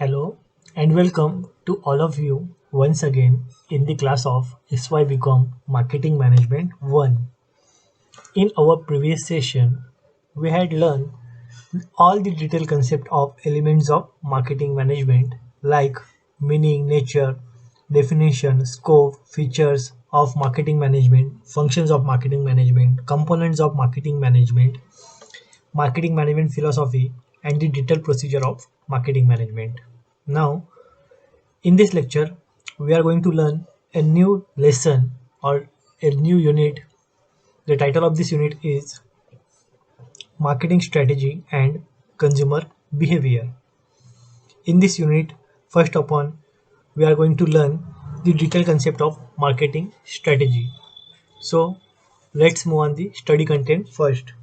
Hello and welcome to all of you once again in the class of SYBCom Marketing Management 1. In our previous session, we had learned all the detailed concept of elements of marketing management like meaning, nature, definition, scope, features of marketing management, functions of marketing management, components of marketing management philosophy, and the detailed procedure of marketing management. Now, in this lecture, we are going to learn a new lesson or a new unit. The title of this unit is Marketing Strategy and Consumer Behavior. In this unit, first upon, we are going to learn the detailed concept of marketing strategy. So, let's move on the study content first.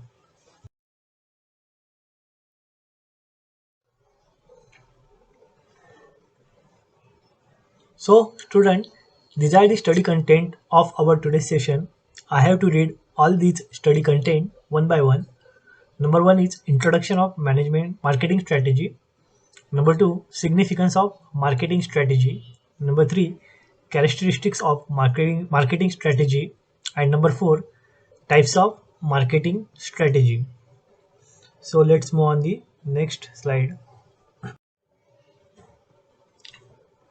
So, student, these are the study content of our today's session. I have to read all these study content one by one. Number one is introduction of management marketing strategy. Number two, significance of marketing strategy. Number three, characteristics of marketing strategy. And number four, types of marketing strategy. So let's move on the next slide.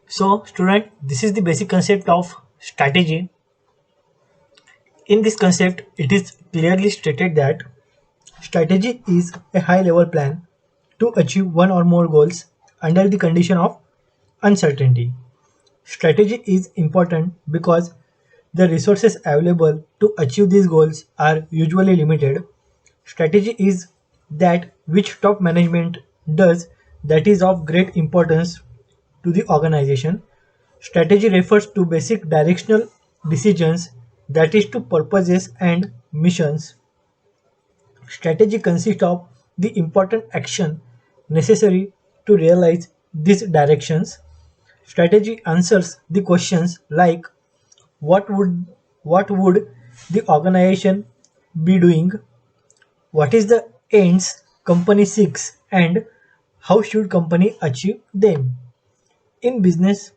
So student, this is the basic concept of strategy. In this concept, it is clearly stated that strategy is a high level plan to achieve one or more goals under the condition of uncertainty. Strategy is important because the resources available to achieve these goals are usually limited. Strategy is that which top management does that is of great importance to the organization. Strategy refers to basic directional decisions, that is to purposes and missions. Strategy consists of the important action necessary to realize these directions. Strategy answers the questions like what would the organization be doing, what is the ends company seeks, and how should company achieve them. In business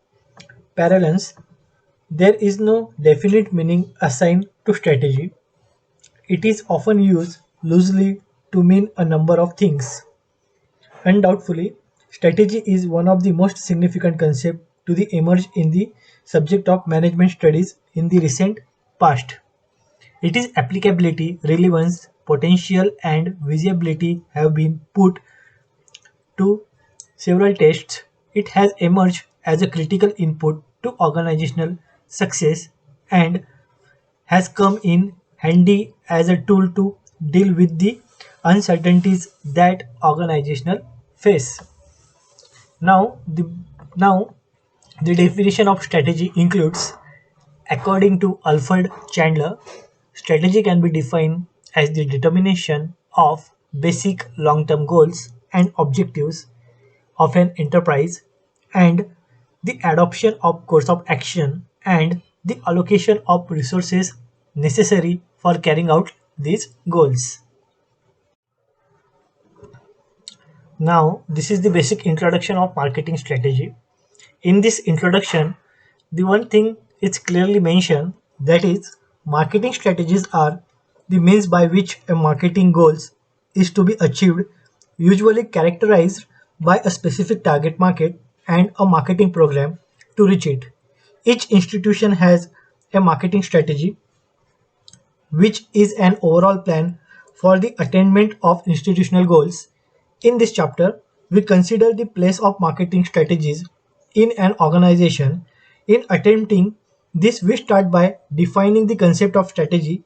parlance, there is no definite meaning assigned to strategy. It is often used loosely to mean a number of things. Undoubtedly, strategy is one of the most significant concepts to the emerge in the subject of management studies in the recent past. Its applicability, relevance, potential, and visibility have been put to several tests. It has emerged as a critical input to organizational success and has come in handy as a tool to deal with the uncertainties that organizations face. Now, now the definition of strategy includes, according to Alfred Chandler, strategy can be defined as the determination of basic long-term goals and objectives of an enterprise and the adoption of course of action and the allocation of resources necessary for carrying out these goals. Now, this is the basic introduction of marketing strategy. In this introduction, the one thing is clearly mentioned, that is, marketing strategies are the means by which a marketing goals is to be achieved, usually characterized by a specific target market and a marketing program to reach it. Each institution has a marketing strategy, which is an overall plan for the attainment of institutional goals. In this chapter, we consider the place of marketing strategies in an organization. In attempting this, we start by defining the concept of strategy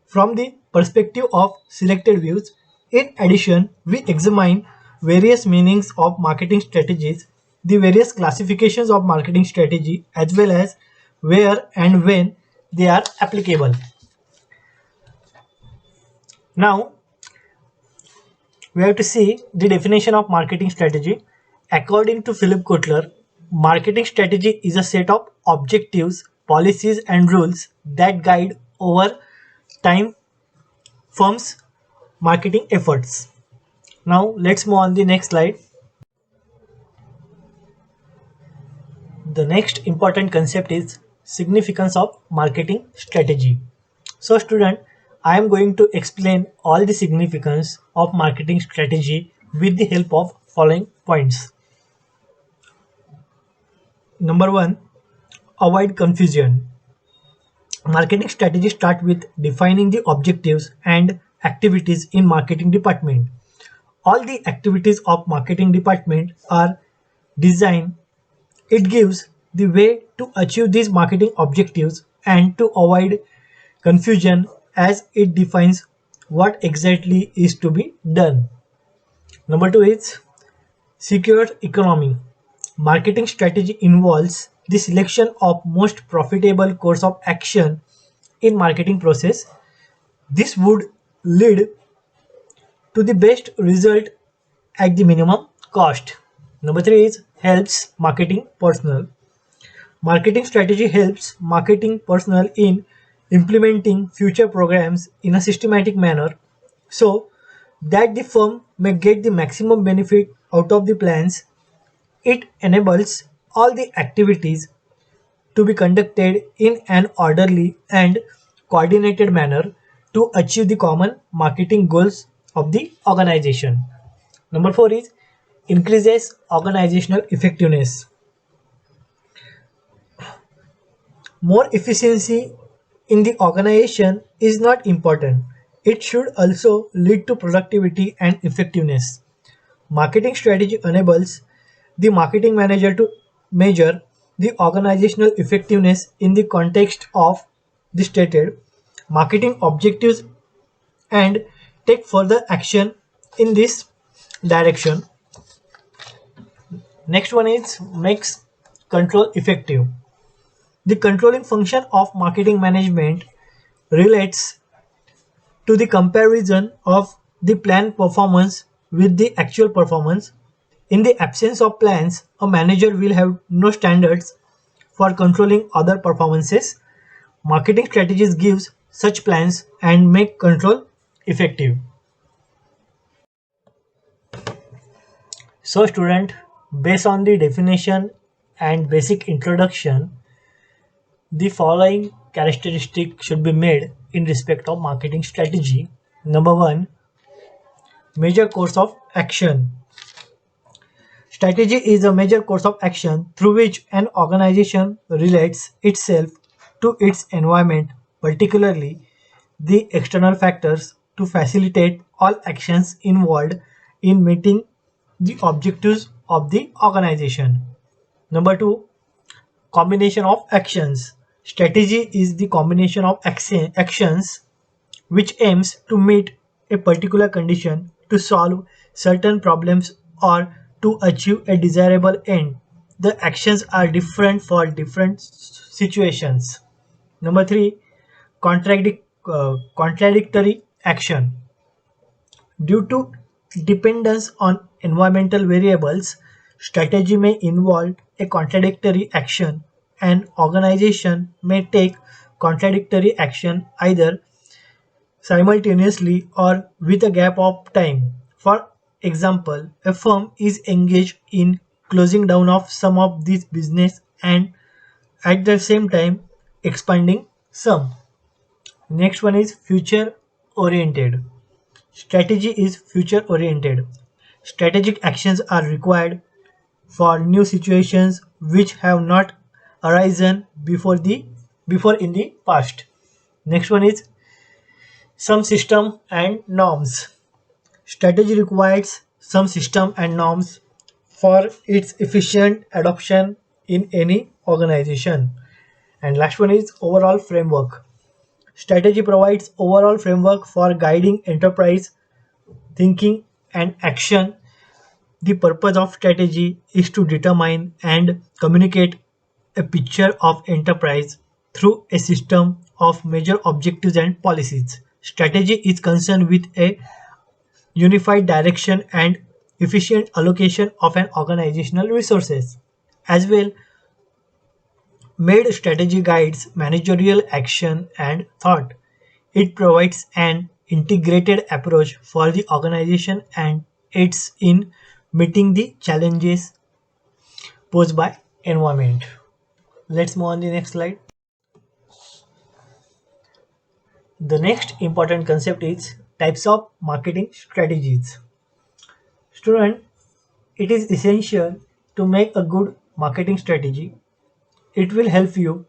from the perspective of selected views. In addition, we examine various meanings of marketing strategies, the various classifications of marketing strategy, as well as where and when they are applicable. Now, we have to see the definition of marketing strategy. According to Philip Kotler, marketing strategy is a set of objectives, policies, and rules that guide over time firms' marketing efforts. Now, let's move on the next slide. The next important concept is significance of marketing strategy. So student, I am going to explain all the significance of marketing strategy with the help of following points. Number 1, avoid confusion. Marketing strategy start with defining the objectives and activities in marketing department. All the activities of marketing department are designed. It gives the way to achieve these marketing objectives and to avoid confusion as it defines what exactly is to be done. Number 2 is secure economy. Marketing strategy involves the selection of most profitable course of action in marketing process. This would lead to the best result at the minimum cost. Number 3 is helps marketing personnel. Marketing strategy helps marketing personnel in implementing future programs in a systematic manner so that the firm may get the maximum benefit out of the plans. It enables all the activities to be conducted in an orderly and coordinated manner to achieve the common marketing goals of the organization. Number 4 is increases organizational effectiveness. More efficiency in the organization is not important. It should also lead to productivity and effectiveness. Marketing strategy enables the marketing manager to measure the organizational effectiveness in the context of the stated marketing objectives and take further action in this direction. Next one is makes control effective. The controlling function of marketing management relates to the comparison of the planned performance with the actual performance. In the absence of plans, a manager will have no standards for controlling other performances. Marketing strategies gives such plans and make control effective. So student, based on the definition and basic introduction, the following characteristics should be made in respect of marketing strategy. Number 1, major course of action. Strategy is a major course of action through which an organization relates itself to its environment, particularly the external factors, to facilitate all actions involved in meeting the objectives of the organization. Number 2, combination of actions. Strategy is the combination of actions which aims to meet a particular condition, to solve certain problems, or to achieve a desirable end. The actions are different for different situations. Number 3, contradictory action. Due to dependence on environmental variables, strategy may involve a contradictory action. An organization may take contradictory action either simultaneously or with a gap of time. For example, a firm is engaged in closing down of some of these business and at the same time expanding some. Next one is future oriented. Strategy is future oriented. Strategic actions are required for new situations which have not arisen before in the past. Next one is some system and norms. Strategy requires some system and norms for its efficient adoption in any organization. And last one is overall framework. Strategy provides overall framework for guiding enterprise thinking and action. The purpose of strategy is to determine and communicate a picture of enterprise through a system of major objectives and policies. Strategy is concerned with a unified direction and efficient allocation of an organizational resources. As well, made strategy guides managerial action and thought. It provides an integrated approach for the organization and aids in meeting the challenges posed by environment. Let's move on the next slide. The next important concept is types of marketing strategies. Student, it is essential to make a good marketing strategy. It will help you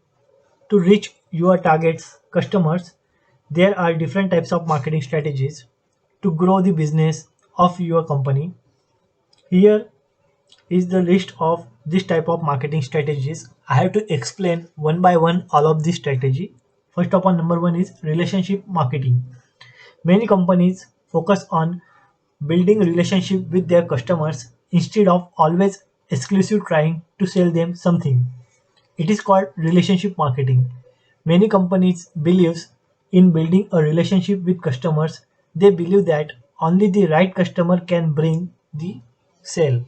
to reach your targets customers. There are different types of marketing strategies to grow the business of your company. Here is the list of this type of marketing strategies. I have to explain one by one all of this strategy. First of all, number one is relationship marketing. Many companies focus on building relationship with their customers instead of always exclusive trying to sell them something. It is called relationship marketing. Many companies believe in building a relationship with customers. They believe that only the right customer can bring the sale.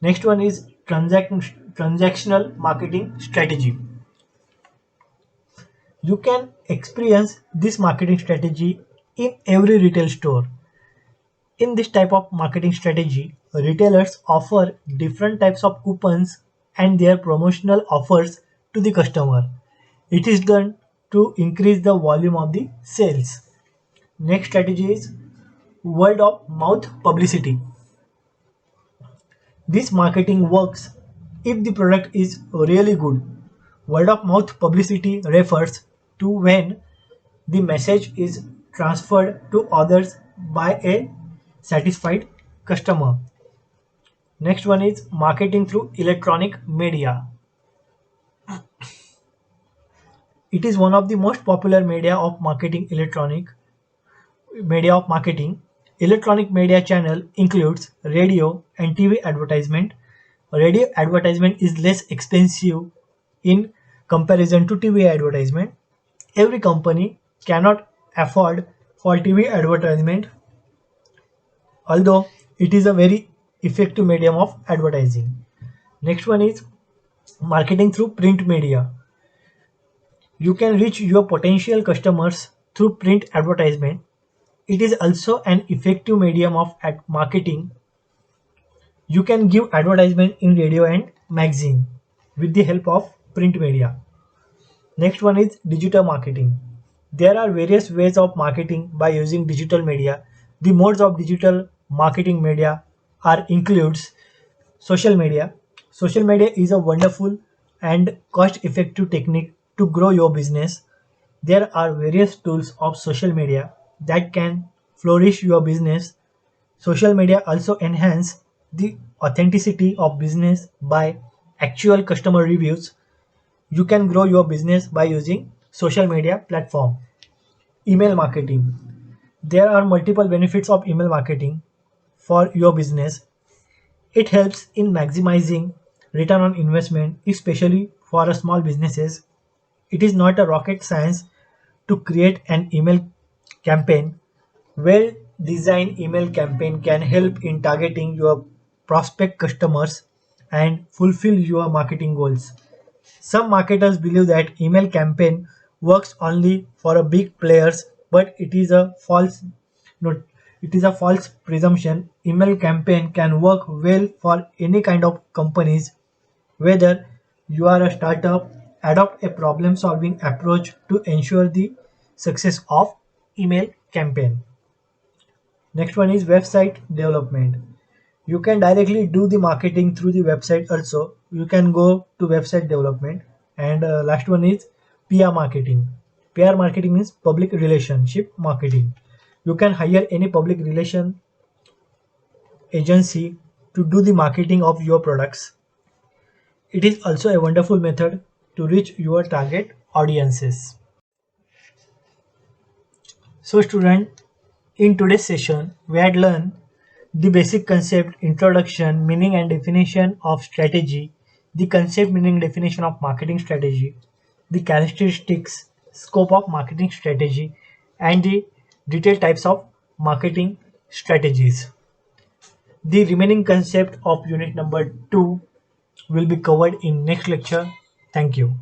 Next one is transactional marketing strategy. You can experience this marketing strategy in every retail store. In this type of marketing strategy, retailers offer different types of coupons and their promotional offers to the customer. It is done to increase the volume of the sales. Next strategy is word of mouth publicity. This marketing works if the product is really good. Word of mouth publicity refers to when the message is transferred to others by a satisfied customer. Next one is marketing through electronic media. It is one of the most popular media of marketing. Electronic media channel includes radio and TV advertisement. Radio advertisement is less expensive in comparison to TV advertisement. Every company cannot afford for TV advertisement, although it is a very effective medium of advertising. Next one is marketing through print media. You can reach your potential customers through print advertisement. It is also an effective medium of marketing. You can give advertisement in radio and magazine with the help of print media. Next one is digital marketing. There are various ways of marketing by using digital media. The modes of digital marketing media are includes social media. Social media is a wonderful and cost-effective technique to grow your business. There are various tools of social media that can flourish your business. Social media also enhance the authenticity of business by actual customer reviews. You can grow your business by using social media platform. Email marketing. There are multiple benefits of email marketing for your business. It helps in maximizing return on investment, especially for a small businesses. It is not a rocket science to create an email campaign. Well designed email campaign can help in targeting your prospect customers and fulfill your marketing goals. Some marketers believe that email campaign works only for a big players, but no, it is a false presumption. Email campaign can work well for any kind of companies, whether you are a startup. Adopt a problem solving approach to ensure the success of email campaign. Next one is website development. You can directly do the marketing through the website also. You can go to website development. And last one is PR marketing. PR marketing means public relationship marketing. You can hire any public relation agency to do the marketing of your products. It is also a wonderful method to reach your target audiences. So student, in today's session, we had learned the basic concept, introduction, meaning and definition of strategy, the concept, meaning, definition of marketing strategy, the characteristics, scope of marketing strategy, and the detailed types of marketing strategies. The remaining concept of unit number 2 will be covered in next lecture. Thank you.